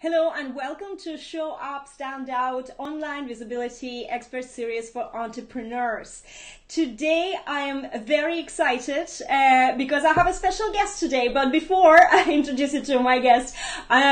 Hello and welcome to Show Up, Stand Out Online Visibility Expert Series for Entrepreneurs. Today I am very excited because I have a special guest today. But before I introduce you to my guest,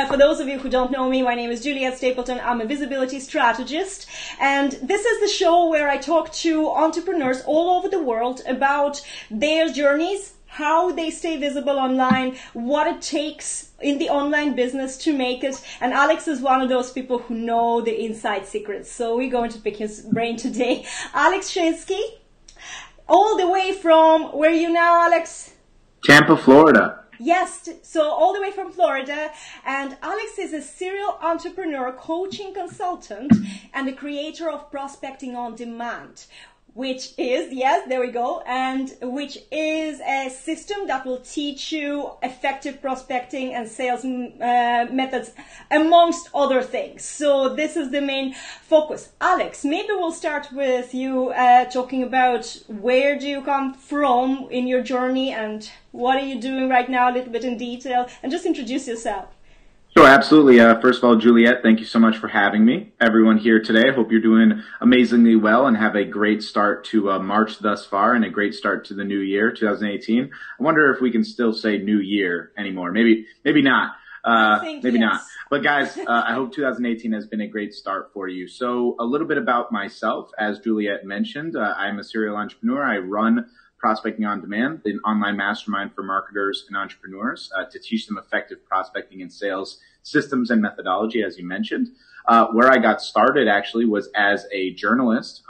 for those of you who don't know me, my name is Juliet Stapleton. I'm a visibility strategist, and this is the show where I talk to entrepreneurs all over the world about their journeys, how they stay visible online, what it takes in the online business to make it. And Alex is one of those people who know the inside secrets. So we're going to pick his brain today. Alex Schlinsky, all the way from, where are you now, Alex? Tampa, Florida. Yes, so all the way from Florida. And Alex is a serial entrepreneur, coaching consultant, and the creator of Prospecting on Demand, which is, yes, there we go, and which is a system that will teach you effective prospecting and sales methods, amongst other things. So this is the main focus. Alex, maybe we'll start with you talking about where do you come from in your journey and what are you doing right now, a little bit in detail, and just introduce yourself. Sure, absolutely. First of all, Juliet, thank you so much for having me. Everyone here today, I hope you're doing amazingly well and have a great start to March thus far and a great start to the new year, 2018. I wonder if we can still say new year anymore. Maybe not. Maybe yes. not. But guys, I hope 2018 has been a great start for you. So a little bit about myself. As Juliet mentioned, I'm a serial entrepreneur. I run Prospecting on Demand, an online mastermind for marketers and entrepreneurs to teach them effective prospecting and sales systems and methodology, as you mentioned. Where I got started actually was as a journalist.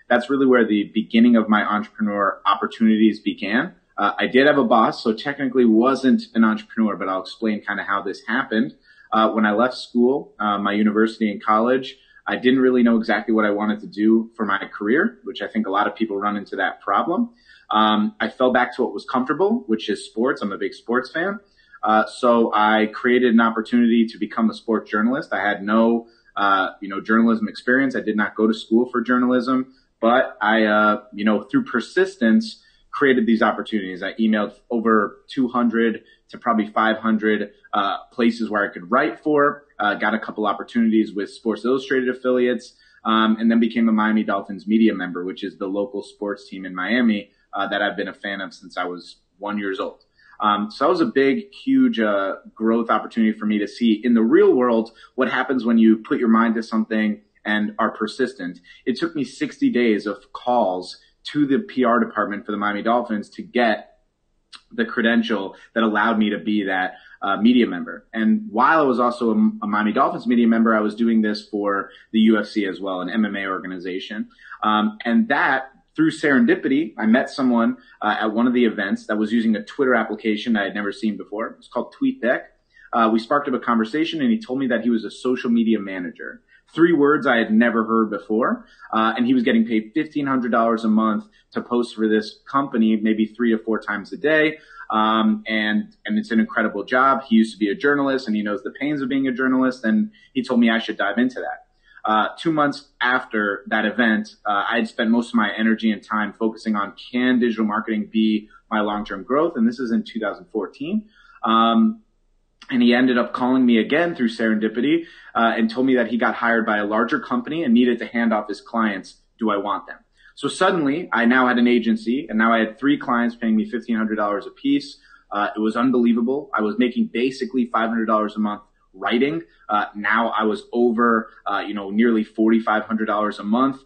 That's really where the beginning of my entrepreneur opportunities began. I did have a boss, so technically wasn't an entrepreneur, but I'll explain kind of how this happened. When I left school, my university and college, I didn't really know exactly what I wanted to do for my career, which I think a lot of people run into that problem. I fell back to what was comfortable, which is sports. I'm a big sports fan. So I created an opportunity to become a sports journalist. I had no, journalism experience. I did not go to school for journalism, but I, through persistence, created these opportunities. I emailed over 200 to probably 500 places where I could write for, got a couple opportunities with Sports Illustrated affiliates, and then became a Miami Dolphins media member, which is the local sports team in Miami that I've been a fan of since I was 1 year old. So that was a big, huge growth opportunity for me to see in the real world what happens when you put your mind to something and are persistent. It took me 60 days of calls to the PR department for the Miami Dolphins to get the credential that allowed me to be that media member. And while I was also a Miami Dolphins media member, I was doing this for the UFC as well, an MMA organization. And that, through serendipity, I met someone at one of the events that was using a Twitter application I had never seen before. It was called TweetDeck. We sparked up a conversation, and he told me that he was a social media manager. 3 words I had never heard before. And he was getting paid $1,500 a month to post for this company, maybe 3 to 4 times a day. And it's an incredible job. He used to be a journalist and he knows the pains of being a journalist. And he told me I should dive into that. 2 months after that event, I had spent most of my energy and time focusing on, can digital marketing be my long-term growth? And this is in 2014. And he ended up calling me again through serendipity and told me that he got hired by a larger company and needed to hand off his clients. Do I want them? So suddenly, I now had an agency, and now I had 3 clients paying me $1,500 a piece. It was unbelievable. I was making basically $500 a month writing. Now I was over, nearly $4,500 a month,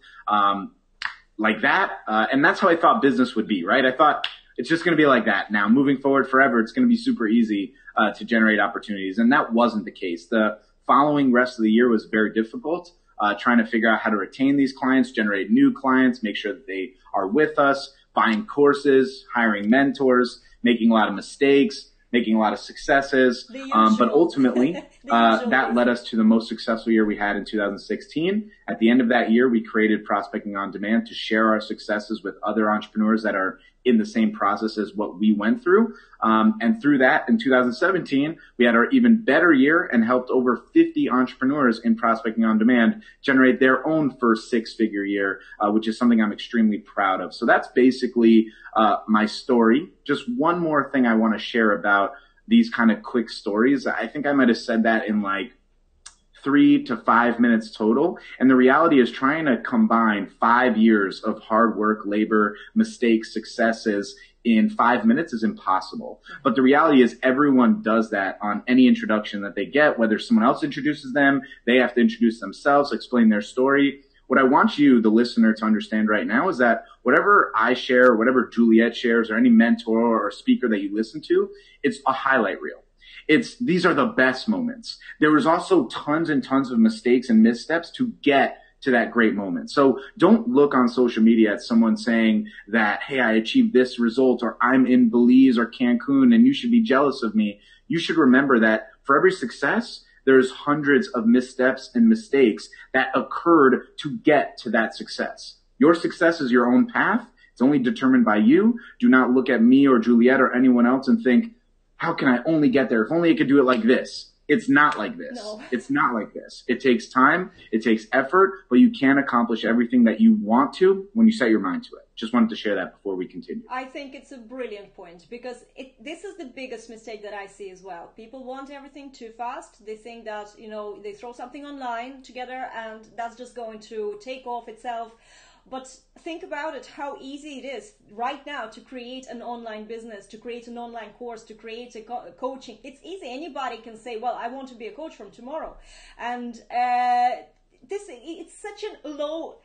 like that. And that's how I thought business would be, right? I thought it's just going to be like that. Now, moving forward forever, it's going to be super easy to generate opportunities. And that wasn't the case. The following rest of the year was very difficult, trying to figure out how to retain these clients, generate new clients, make sure that they are with us, buying courses, hiring mentors, making a lot of mistakes, making a lot of successes. But ultimately, that led us to the most successful year we had in 2016. At the end of that year, we created Prospecting on Demand to share our successes with other entrepreneurs that are in the same process as what we went through. And through that, in 2017, we had our even better year and helped over 50 entrepreneurs in Prospecting on Demand generate their own first 6-figure year, which is something I'm extremely proud of. So that's basically my story. Just one more thing I want to share about these kind of quick stories. I think I might have said that in like 3 to 5 minutes total. And the reality is trying to combine 5 years of hard work, labor, mistakes, successes in 5 minutes is impossible. But the reality is everyone does that on any introduction that they get, whether someone else introduces them, they have to introduce themselves, explain their story. What I want you, the listener, to understand right now is that whatever I share, whatever Juliet shares, or any mentor or speaker that you listen to, it's a highlight reel. These are the best moments. There was also tons and tons of mistakes and missteps to get to that great moment. So don't look on social media at someone saying that, hey, I achieved this result, or I'm in Belize or Cancun and you should be jealous of me. You should remember that for every success, there's hundreds of missteps and mistakes that occurred to get to that success. Your success is your own path. It's only determined by you. Do not look at me or Juliet or anyone else and think, how can I only get there? If only I could do it like this. It's not like this. No. It's not like this. It takes time. It takes effort, but you can accomplish everything that you want to when you set your mind to it. Just wanted to share that before we continue. I think it's a brilliant point because this is the biggest mistake that I see as well. People want everything too fast. They think that, they throw something online together and that's just going to take off itself. But think about it, how easy it is right now to create an online business, to create an online course, to create a coaching. It's easy. Anybody can say, well, I want to be a coach from tomorrow. And it's such a low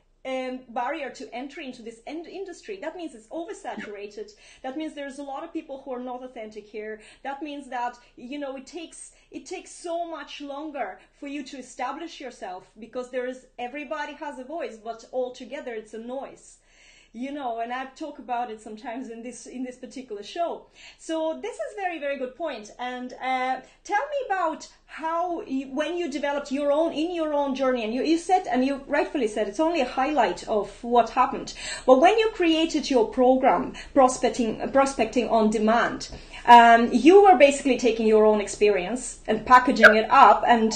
barrier to entry into this industry. That means it's oversaturated. That means there's a lot of people who are not authentic here. That means that, it takes so much longer for you to establish yourself because everybody has a voice, but altogether it's a noise. And I've talked about it sometimes in this particular show. So this is very, very good point. And tell me about how when you developed your own journey, and you said, and you rightfully said, it's only a highlight of what happened. But when you created your program, Prospecting on Demand, you were basically taking your own experience and packaging it up and,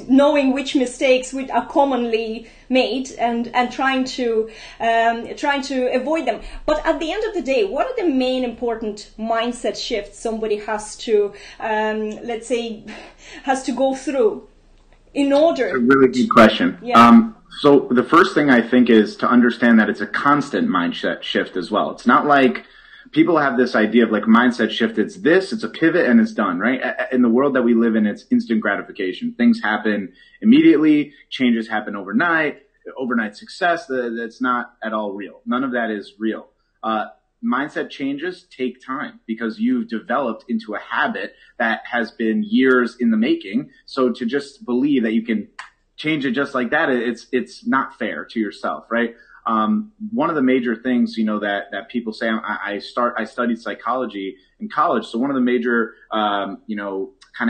knowing which mistakes are commonly made and trying to avoid them. But at the end of the day, what are the main important mindset shifts somebody has to, has to go through in order? It's a really good question. Yeah. So the first thing I think is to understand that it's a constant mindset shift as well. It's not like people have this idea of like mindset shift. It's a pivot and it's done, right? In the world that we live in, it's instant gratification. Things happen immediately. Changes happen overnight. Overnight success, that's not at all real. None of that is real. Mindset changes take time because you've developed into a habit that has been years in the making. So to just believe that you can change it just like that, it's not fair to yourself, right? One of the major things, that people say, I studied psychology in college. So one of the major, kind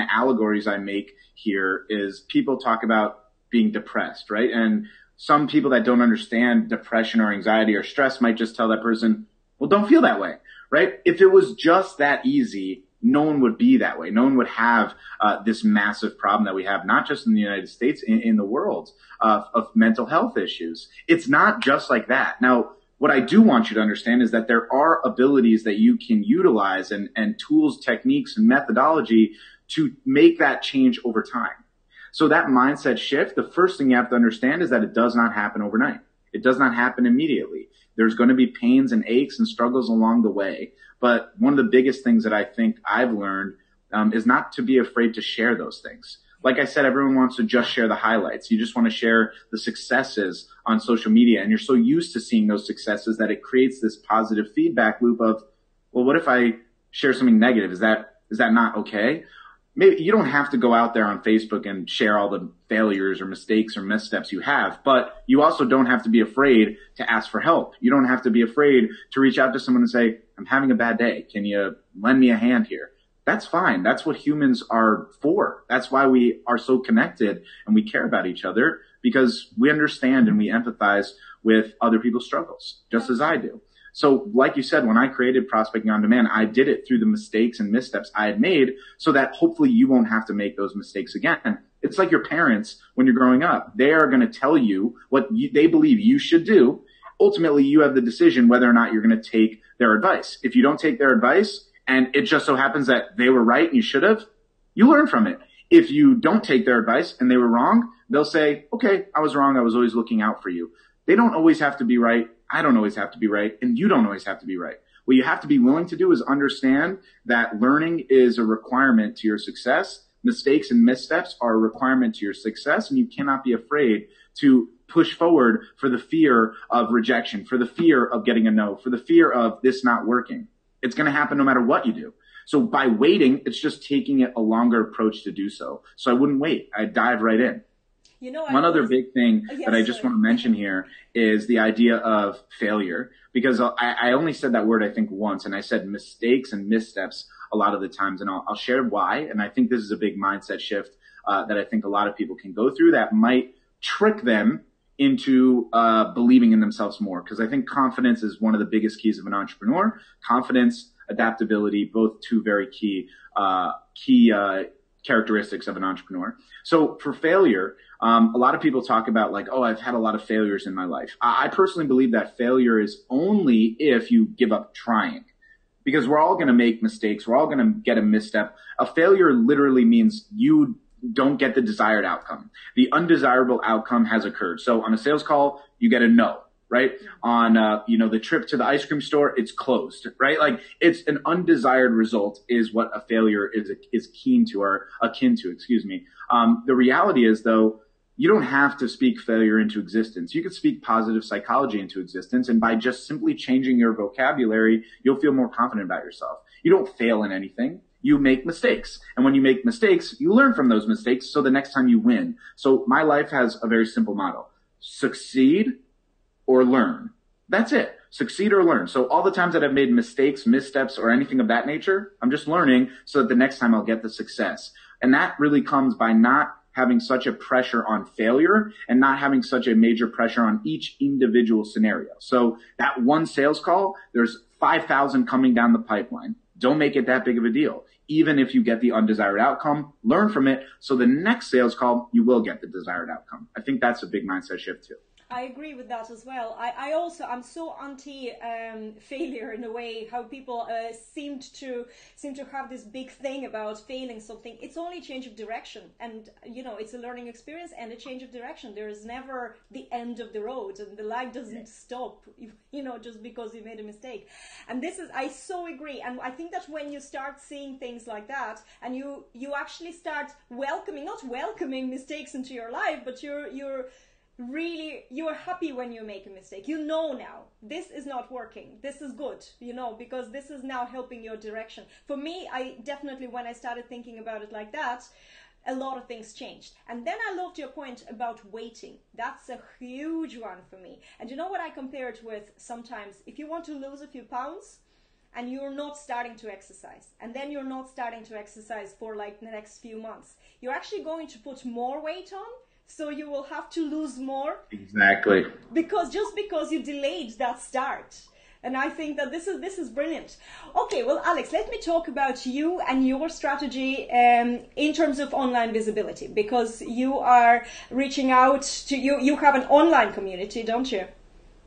of allegories I make here is people talk about being depressed, right? And some people that don't understand depression or anxiety or stress might just tell that person, well, don't feel that way, right? If it was just that easy, no one would be that way. No one would have this massive problem that we have, not just in the United States, in the world, of mental health issues. It's not just like that. Now, what I do want you to understand is that there are abilities that you can utilize and tools, techniques, and methodology to make that change over time. So that mindset shift, the first thing you have to understand is that it does not happen overnight. It does not happen immediately. There's going to be pains and aches and struggles along the way. But one of the biggest things that I think I've learned is not to be afraid to share those things. Like I said, everyone wants to just share the highlights. You just want to share the successes on social media. And you're so used to seeing those successes that it creates this positive feedback loop of, well, what if I share something negative? Is that not okay? Maybe you don't have to go out there on Facebook and share all the failures or mistakes or missteps you have, but you also don't have to be afraid to ask for help. You don't have to be afraid to reach out to someone and say, I'm having a bad day. Can you lend me a hand here? That's fine. That's what humans are for. That's why we are so connected and we care about each other, because we understand and we empathize with other people's struggles, just as I do. So like you said, when I created Prospecting on Demand, I did it through the mistakes and missteps I had made so that hopefully you won't have to make those mistakes again. It's like your parents when you're growing up. They are going to tell you what they believe you should do. Ultimately, you have the decision whether or not you're going to take their advice. If you don't take their advice and it just so happens that they were right and you should have, you learn from it. If you don't take their advice and they were wrong, they'll say, okay, I was wrong. I was always looking out for you. They don't always have to be right. I don't always have to be right. And you don't always have to be right. What you have to be willing to do is understand that learning is a requirement to your success. Mistakes and missteps are a requirement to your success, and you cannot be afraid to push forward for the fear of rejection, for the fear of getting a no, for the fear of this not working. It's going to happen no matter what you do. So by waiting, it's just taking it a longer approach to do so. So I wouldn't wait. I'd dive right in. One other big thing that I just want to mention here is the idea of failure, because I only said that word, I think, once, and I said mistakes and missteps a lot of the times, and I'll share why. And I think this is a big mindset shift that I think a lot of people can go through that might trick them into believing in themselves more, because I think confidence is one of the biggest keys of an entrepreneur. Confidence, adaptability, both two very key characteristics of an entrepreneur. So for failure, a lot of people talk about like, oh, I've had a lot of failures in my life. I personally believe that failure is only if you give up trying, because we're all going to make mistakes. We're all going to get a misstep. A failure literally means you don't get the desired outcome. The undesirable outcome has occurred. So on a sales call, you get a no, right? On, the trip to the ice cream store, it's closed, right? Like it's an undesired result is what a failure is akin to, excuse me. The reality is though, you don't have to speak failure into existence. You can speak positive psychology into existence. And by just simply changing your vocabulary, you'll feel more confident about yourself. You don't fail in anything. You make mistakes. And when you make mistakes, you learn from those mistakes. So the next time you win. So my life has a very simple motto: succeed or learn. That's it. Succeed or learn. So all the times that I've made mistakes, missteps, or anything of that nature, I'm just learning so that the next time I'll get the success. And that really comes by not having such a pressure on failure and not having such a major pressure on each individual scenario. So that one sales call, there's 5,000 coming down the pipeline. Don't make it that big of a deal. Even if you get the undesired outcome, learn from it. So the next sales call, you will get the desired outcome. I think that's a big mindset shift too. I agree with that as well. I'm so anti failure in a way, how people seem to have this big thing about failing something. It's only a change of direction, and it's a learning experience and a change of direction. There is never the end of the road, and the life doesn't stop just because you made a mistake. And I so agree. And I think that when you start seeing things like that, and you actually start not welcoming mistakes into your life, but you're happy when you make a mistake. Now this is not working. This is good, because this is now helping your direction. For me, I definitely, when I started thinking about it like that, a lot of things changed. And then I loved your point about waiting. That's a huge one for me. And you know what I compare it with sometimes? If you want to lose a few pounds and you're not starting to exercise, and then you're not starting to exercise for like the next few months, you're actually going to put more weight on. So you will have to lose more. Exactly. Because you delayed that start. And I think that this is brilliant. Okay, well, Alex, let me talk about you and your strategy in terms of online visibility, because you are reaching out to you have an online community, don't you?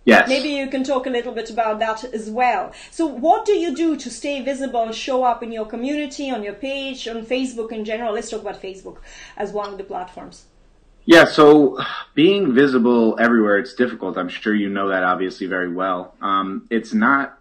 Yes. Maybe you can talk a little bit about that as well. So what do you do to stay visible and show up in your community, on your page, on Facebook in general? Let's talk about Facebook as one of the platforms. Yeah, so being visible everywhere, it's difficult. I'm sure you know that obviously very well. It's not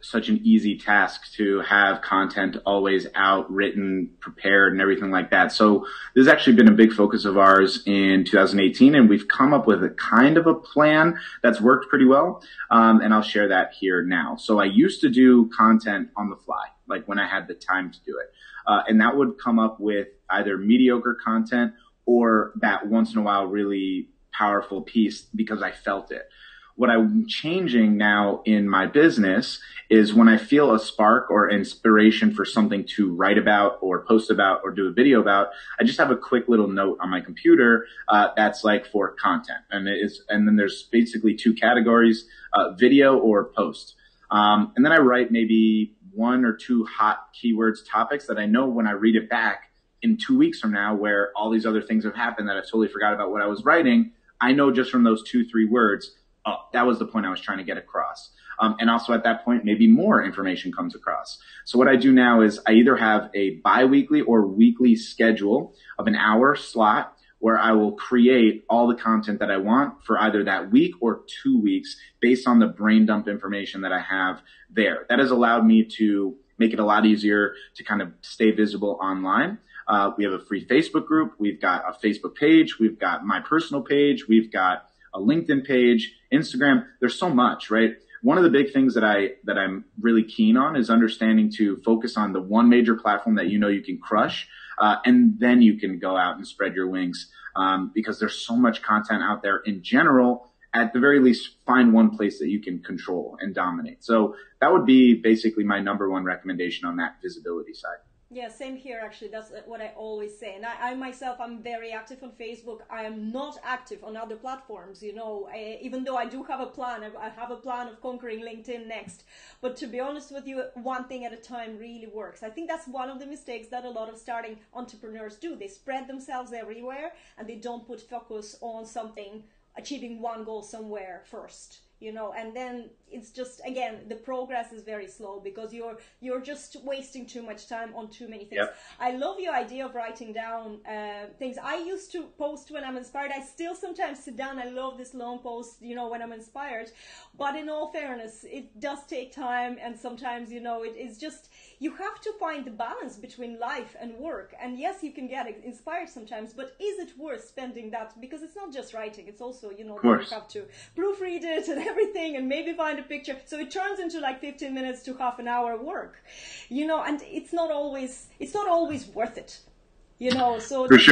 such an easy task to have content always out, written, prepared, and everything like that. So this has actually been a big focus of ours in 2018, and we've come up with a kind of a plan that's worked pretty well, and I'll share that here now. So I used to do content on the fly, like when I had the time to do it, and that would come up with either mediocre content or that once in a while really powerful piece because I felt it. What I'm changing now in my business is when I feel a spark or inspiration for something to write about or post about or do a video about, I just have a quick little note on my computer that's like for content. And then there's basically two categories, video or post. And then I write maybe one or two hot keywords, topics that I know when I read it back in 2 weeks from now, where all these other things have happened that I totally forgot about what I was writing, I know just from those 2-3 words, oh, that was the point I was trying to get across. And also at that point, maybe more information comes across. So what I do now is I either have a bi-weekly or weekly schedule of an hour slot where I will create all the content that I want for either that week or 2 weeks based on the brain dump information that I have there. That has allowed me to make it a lot easier to kind of stay visible online. We have a free Facebook group. We've got a Facebook page. We've got my personal page. We've got a LinkedIn page, Instagram. There's so much, right? One of the big things that I'm really keen on is understanding to focus on the one major platform that you know you can crush, and then you can go out and spread your wings, because there's so much content out there in general. At the very least, find one place that you can control and dominate. So that would be basically my number one recommendation on that visibility side. Yeah, same here actually. That's what I always say. And I myself, I'm very active on Facebook. I am not active on other platforms, you know, even though I do have a plan. I have a plan of conquering LinkedIn next. But to be honest with you, one thing at a time really works. I think that's one of the mistakes that a lot of starting entrepreneurs do. They spread themselves everywhere and they don't put focus on something, achieving one goal somewhere first. You know, and then it's just, again, the progress is very slow because you're just wasting too much time on too many things. Yep. I love your idea of writing down things. I used to post when I'm inspired. I still sometimes sit down. I love this long post, you know, when I'm inspired. But in all fairness, it does take time. And sometimes, you know, it's just, you have to find the balance between life and work. And yes, you can get inspired sometimes, but is it worth spending that? Because it's not just writing. It's also, you know, you have to proofread it and everything and maybe find a picture. So it turns into like 15 minutes to half an hour work, you know, and it's not always worth it, you know. So this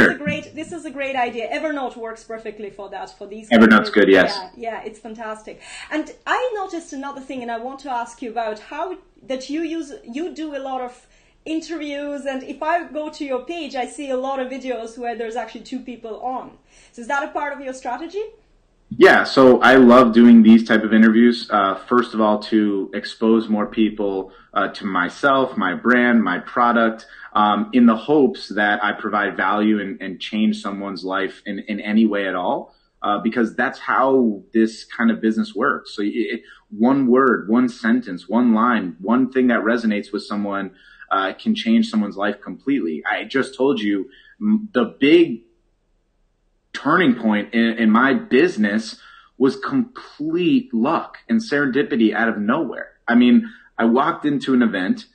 is a great idea. Evernote works perfectly for that, for these. Evernote's good, yes. Yeah, it's fantastic. And I noticed another thing, and I want to ask you about how that you do a lot of interviews, and if I go to your page, I see a lot of videos where there's actually two people on. So is that a part of your strategy? Yeah, so I love doing these type of interviews, first of all, to expose more people to myself, my brand, my product, in the hopes that I provide value and change someone's life in any way at all, because that's how this kind of business works. So one word, one sentence, one line, one thing that resonates with someone can change someone's life completely. I just told you the big turning point in my business was complete luck and serendipity out of nowhere. I mean, I walked into an event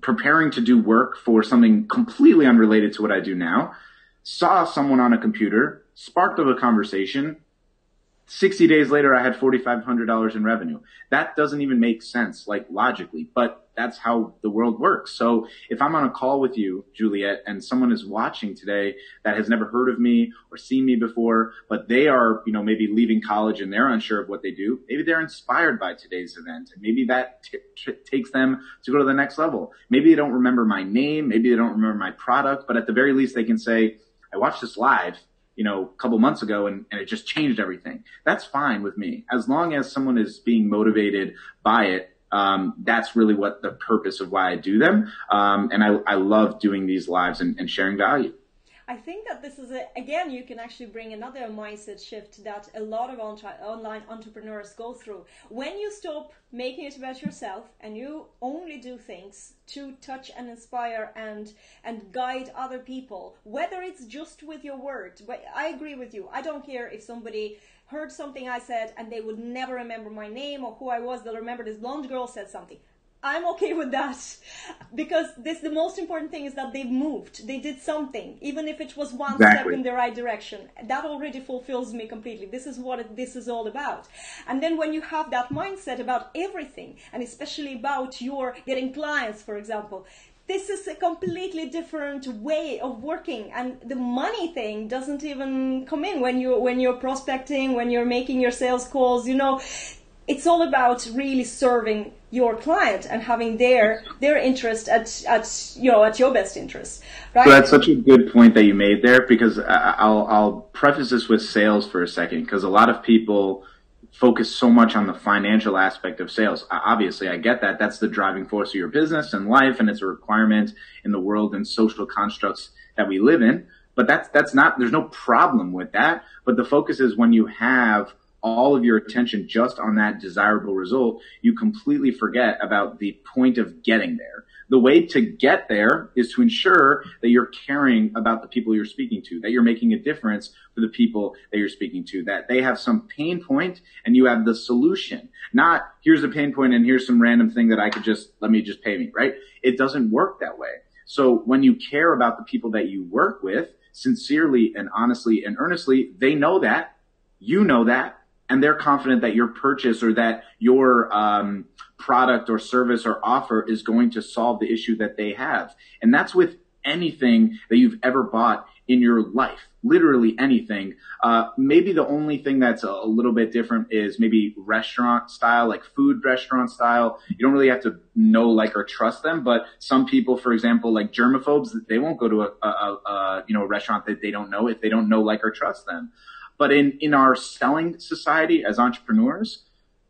preparing to do work for something completely unrelated to what I do now, saw someone on a computer, sparked up a conversation. 60 days later, I had $4,500 in revenue. That doesn't even make sense, like logically, but that's how the world works. So if I'm on a call with you, Juliet, and someone is watching today that has never heard of me or seen me before, but they are, you know, maybe leaving college and they're unsure of what they do, maybe they're inspired by today's event, and maybe that takes them to go to the next level. Maybe they don't remember my name, maybe they don't remember my product, but at the very least they can say, I watched this live, you know, a couple months ago and it just changed everything. That's fine with me. As long as someone is being motivated by it, that's really what the purpose of why I do them. And I love doing these lives and sharing value. I think that this is, again, you can actually bring another mindset shift that a lot of online entrepreneurs go through. When you stop making it about yourself and you only do things to touch and inspire and guide other people, whether it's just with your words. But I agree with you. I don't care if somebody heard something I said and they would never remember my name or who I was. They'll remember this blonde girl said something. I'm okay with that, because the most important thing is that they've moved. They did something, even if it was one step in the right direction. That already fulfills me completely. This is what this is all about. And then when you have that mindset about everything, and especially about your getting clients, for example, this is a completely different way of working, and the money thing doesn't even come in when you're prospecting, when you're making your sales calls. You know, it's all about really serving your client and having their interest at your best interest, right? So that's such a good point that you made there, because I'll preface this with sales for a second, because a lot of people focus so much on the financial aspect of sales. Obviously, I get that. That's the driving force of your business and life, and it's a requirement in the world and social constructs that we live in. But that's not, there's no problem with that. But the focus is when you have all of your attention just on that desirable result, you completely forget about the point of getting there. The way to get there is to ensure that you're caring about the people you're speaking to, that you're making a difference for the people that you're speaking to, that they have some pain point and you have the solution. Not here's a pain point and here's some random thing that let me just pay me, right? It doesn't work that way. So when you care about the people that you work with, sincerely and honestly and earnestly, they know that, you know that, and they're confident that your purchase or that your product or service or offer is going to solve the issue that they have. And that's with anything that you've ever bought in your life, literally anything. Maybe the only thing that's a little bit different is maybe restaurant style, like food restaurant style. You don't really have to know, like, or trust them. But some people, for example, like germaphobes, they won't go to a restaurant that they don't know if they don't know, like, or trust them. But in our selling society as entrepreneurs,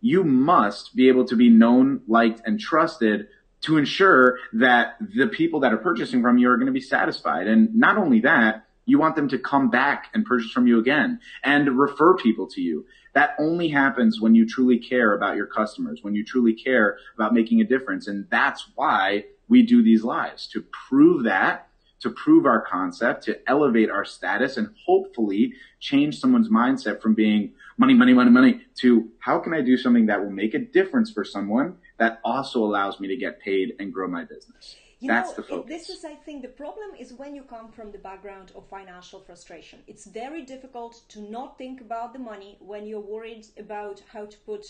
you must be able to be known, liked, and trusted to ensure that the people that are purchasing from you are going to be satisfied. And not only that, you want them to come back and purchase from you again and refer people to you. That only happens when you truly care about your customers, when you truly care about making a difference. And that's why we do these lives, to prove that, to prove our concept, to elevate our status, and hopefully change someone's mindset from being money, money, money, money to how can I do something that will make a difference for someone that also allows me to get paid and grow my business. That's the focus. This is, I think, the problem is when you come from the background of financial frustration. It's very difficult to not think about the money when you're worried about how to put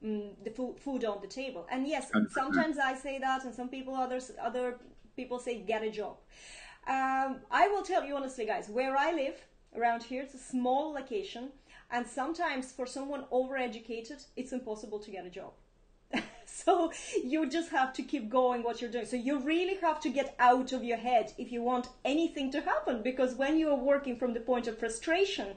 the food on the table. And yes, 100%. Sometimes I say that, and some people, other people say get a job. I will tell you honestly, guys, where I live around here, it's a small location, and sometimes for someone overeducated, it's impossible to get a job. So you just have to keep going what you're doing. So you really have to get out of your head if you want anything to happen, because when you are working from the point of frustration,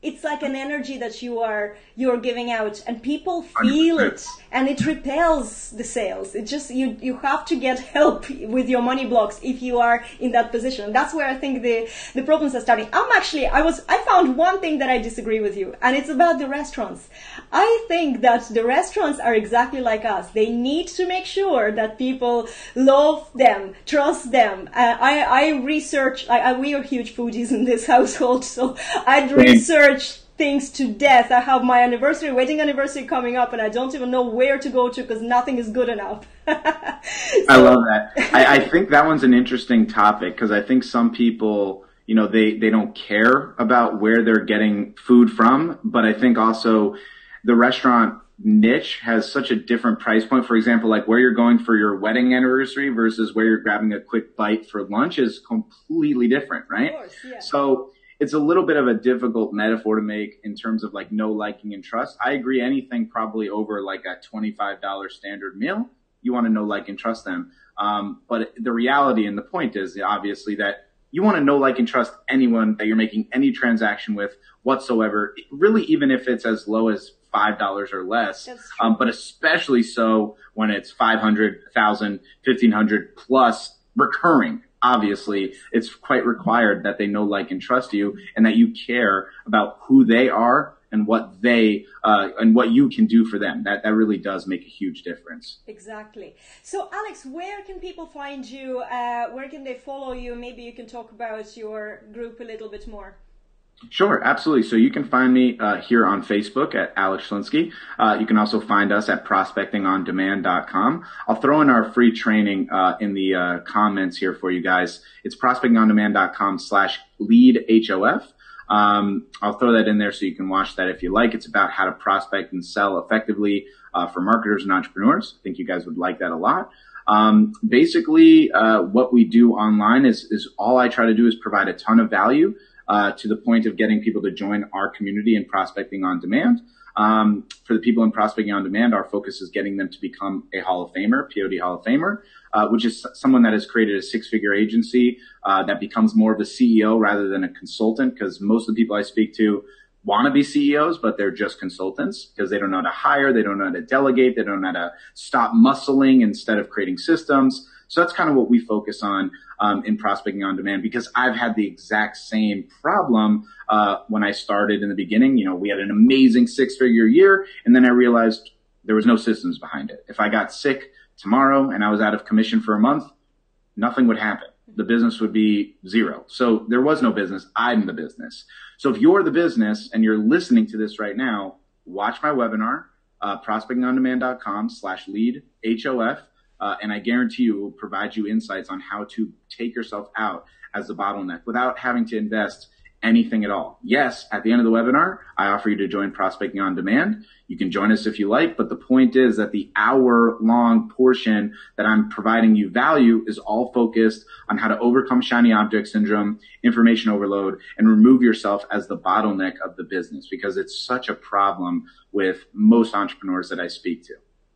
it's like an energy that you're giving out, and people feel 100%. It, and it repels the sales. It just you have to get help with your money blocks if you are in that position. And that's where I think the problems are starting. I found one thing that I disagree with you, and it's about the restaurants. I think that the restaurants are exactly like us. They need to make sure that people love them, trust them. I research. We are huge foodies in this household, so I'd research things to death. I have my wedding anniversary coming up, and I don't even know where to go to because nothing is good enough. I love that. I think that one's an interesting topic because I think some people, they don't care about where they're getting food from, but I think also the restaurant niche has such a different price point. For example, like where you're going for your wedding anniversary versus where you're grabbing a quick bite for lunch is completely different, right? Of course, yeah. So it's a little bit of a difficult metaphor to make in terms of like know, liking, and trust. I agree, anything probably over like a $25 standard meal, you want to know, like, and trust them. But the reality and the point is obviously that you want to know, like, and trust anyone that you're making any transaction with whatsoever, really, even if it's as low as $5 or less, but especially so when it's 500, 1,000, 1,500 plus recurring. Obviously, it's quite required that they know, like, and trust you, and that you care about who they are and what and what you can do for them. That really does make a huge difference. Exactly. So, Alex, where can people find you? Where can they follow you? Maybe you can talk about your group a little bit more. Sure, absolutely. So you can find me here on Facebook at Alex Schlinsky. You can also find us at prospectingondemand.com. I'll throw in our free training in the comments here for you guys. It's prospectingondemand.com/leadhof. I'll throw that in there so you can watch that if you like. It's about how to prospect and sell effectively for marketers and entrepreneurs. I think you guys would like that a lot. Basically, what we do online is all I try to do is provide a ton of value to the point of getting people to join our community in Prospecting on Demand. For the people in Prospecting on Demand, our focus is getting them to become a Hall of Famer, POD Hall of Famer, which is someone that has created a six-figure agency that becomes more of a CEO rather than a consultant, because most of the people I speak to want to be CEOs, but they're just consultants because they don't know how to hire, they don't know how to delegate, they don't know how to stop muscling instead of creating systems. So that's kind of what we focus on in Prospecting on Demand, because I've had the exact same problem when I started in the beginning. You know, we had an amazing 6-figure year, and then I realized there was no systems behind it. If I got sick tomorrow and I was out of commission for a month, nothing would happen. The business would be zero. So there was no business. I'm the business. So if you're the business and you're listening to this right now, watch my webinar, prospectingondemand.com/lead, HOF. And I guarantee you it will provide you insights on how to take yourself out as the bottleneck without having to invest anything at all. Yes, at the end of the webinar, I offer you to join Prospecting on Demand. You can join us if you like, but the point is that the hour-long portion that I'm providing you value is all focused on how to overcome shiny object syndrome, information overload, and remove yourself as the bottleneck of the business, because it's such a problem with most entrepreneurs that I speak to.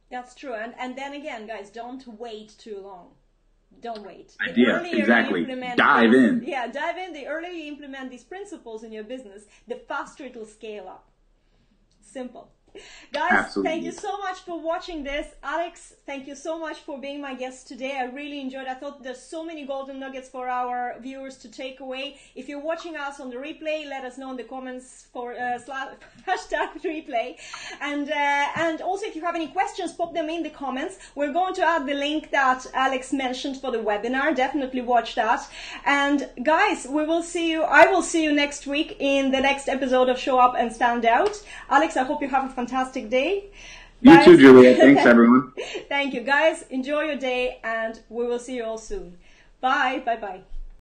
That's true. And then again, guys, don't wait too long. Don't wait. Yeah, exactly. Dive in. Yeah, dive in. The earlier you implement these principles in your business, the faster it will scale up. Simple. Guys, Absolutely. Thank you so much for watching this. Alex, thank you so much for being my guest today. I really enjoyed it. I thought there's so many golden nuggets for our viewers to take away. If you're watching us on the replay, let us know in the comments for hashtag replay. And also, if you have any questions, pop them in the comments. We're going to add the link that Alex mentioned for the webinar. Definitely watch that. And guys, I will see you next week in the next episode of Show Up and Stand Out. Alex, I hope you have a fantastic day. You too, Julia. Thanks, everyone. Thank you, guys. Enjoy your day, and we will see you all soon. Bye. Bye-bye.